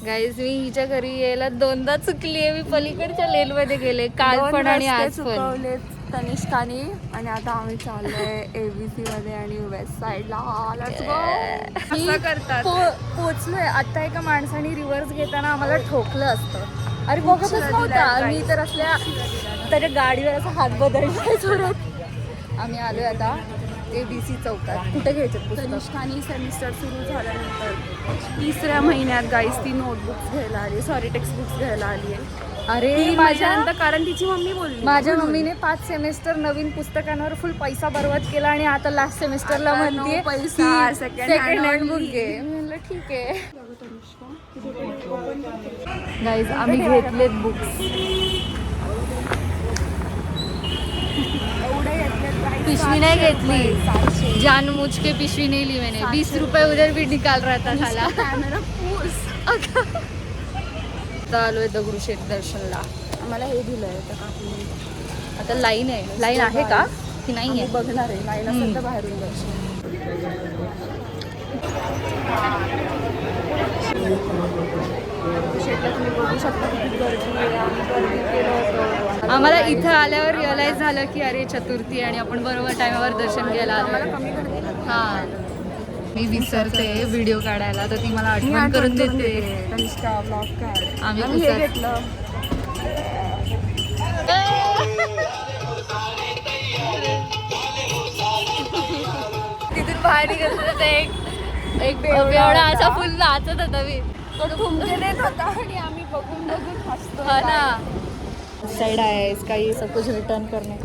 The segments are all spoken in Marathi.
गाईज मी हिच्या घरी यायला दोनदा चुकलीये. मी पलीकडच्या लेन मध्ये गेले काल पण आणि आज पण. तनिष्काने आणि आता आम्ही चाललोय ABC मध्ये आणि वेस्ट साइडला. Let's go. असं करतात. पोचलोय आता. एका माणसाने रिव्हर्स घेताना आम्हाला ठोकलं असतं. अरे बघतच नव्हता मी तर. असल्या त्याच्या गाडीवर असा हात बदललाय जोरात. आम्ही आलोय आता ABC चौकात. कुठे घ्यायचं? तनिष्काने सेमिस्टर सुरू झाल्यानंतर 3ऱ्या महिन्यात गाईस ती नोटबुक्स घ्यायला आली. सॉरी टेक्स्ट बुक्स घ्यायला आली आहे. अरे माझ्यानंतर कारण तिची मम्मी बोलली. माझ्या मम्मीने 5 सेमेस्टर नवीन पुस्तकांवर फुल पैसा बर्बाद केला आणि आता लास्ट सेमेस्टरला म्हणते पैसा सेकंड हँड बुक घे. म्हणलं ठीक आहे. गाईज आम्ही घेतलेत बुक्स. पिशवी नाही घेतली. जान मुझ के पिशवी नहीं ली मैंने. 20 रुपये उधर भी निकाल रहा था साला. आता आलोय दगडूशेठ दर्शनला. आम्हाला हे दिलंय त्या काकीने. आता लाईन आहे. लाईन आहे का की नाही आहे? बघणार आहे. लाईन असेल तर बाहेरून दर्शन. दगडूशेठला तुम्ही बघू शकता किती गर्दी आहे. आम्ही गर्दी केलं होतं. आम्हाला इथं आल्यावर रिअलाइज झालं की अरे चतुर्थी आणि आपण बरोबर टायमावर दर्शन घ्यायला आम्हाला आलो. कमी गर्दी हां मी विसरते व्हिडिओ काढायला तर ती मला आठवण करून देते. तनिष्का ब्लॉग काढ. आम्ही हे घेतलं. तिथून बाहेर निघत एक बेवडा असा फुल नाचत होता. मी ठुमके देत होता आणि आम्ही बघून बघून हसतो. हा ना. साईड आहे काही सब कुछ रिटर्न करणे.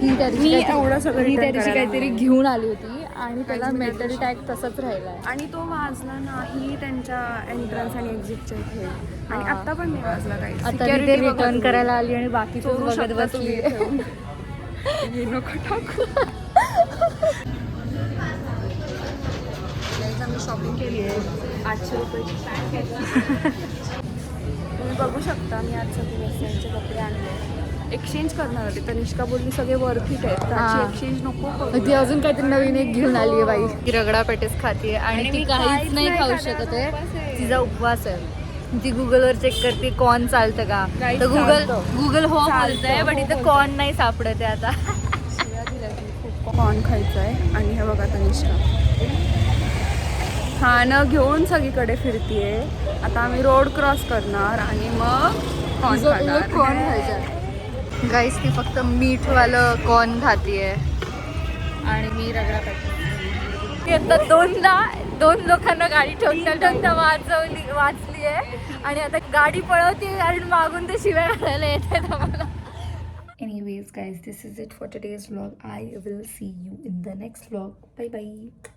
मी त्या दिवशी काहीतरी घेऊन आली होती आणि त्याला मेटल टॅग तसंच राहिलाय आणि तो वाजला नाही त्यांच्या एंट्रन्स आणि एक्झिटच्या इथे. आणि आता पण नाही वाजला काही. आता ते रिटर्न करायला आली आणि बाकीचं बघत बसली. नको टाकू. आम्ही शॉपिंग केली आहे 800 रुपयाची पॅक. तुम्ही बघू शकता मी आज सगळे वेस्टर्नचे कपडे आणले. एक्सचेंज करणार होते. तनिष्का बोलली सगळे वर्थीट आहेत त्याची एक्सचेंज नको करू. ती अजून काहीतरी नवीन एक घेऊन आली आहे बाई. ती रगडा पेटेस खाते आणि ती काहीच नाही खाऊ शकत आहे. तिचा उपवास आहे. ती गुगलवर चेक करते कॉर्न चालतं का. तर गुगल हो बोलतंय बट इथं कॉर्न नाही सापडत आहे आता. कॉर्न खायचं आहे. आणि हे बघा तनिष्का खाणं घेऊन सगळीकडे फिरतीये. आता आम्ही रोड क्रॉस करणार आणि मग कॉर्न खायचं. गाईस ती फक्त मीठवालं कॉर्न खातीये आणि मी रगडा पेटे. आता दोन लोकांना गाडी ठोकता वाचली आहे आणि आता गाडी पळवते आणि मागून ते शिव्या घालायला येत आहेत आम्हाला. Anyways guys, this is it for today's vlog. I will see you in the next vlog. Bye bye.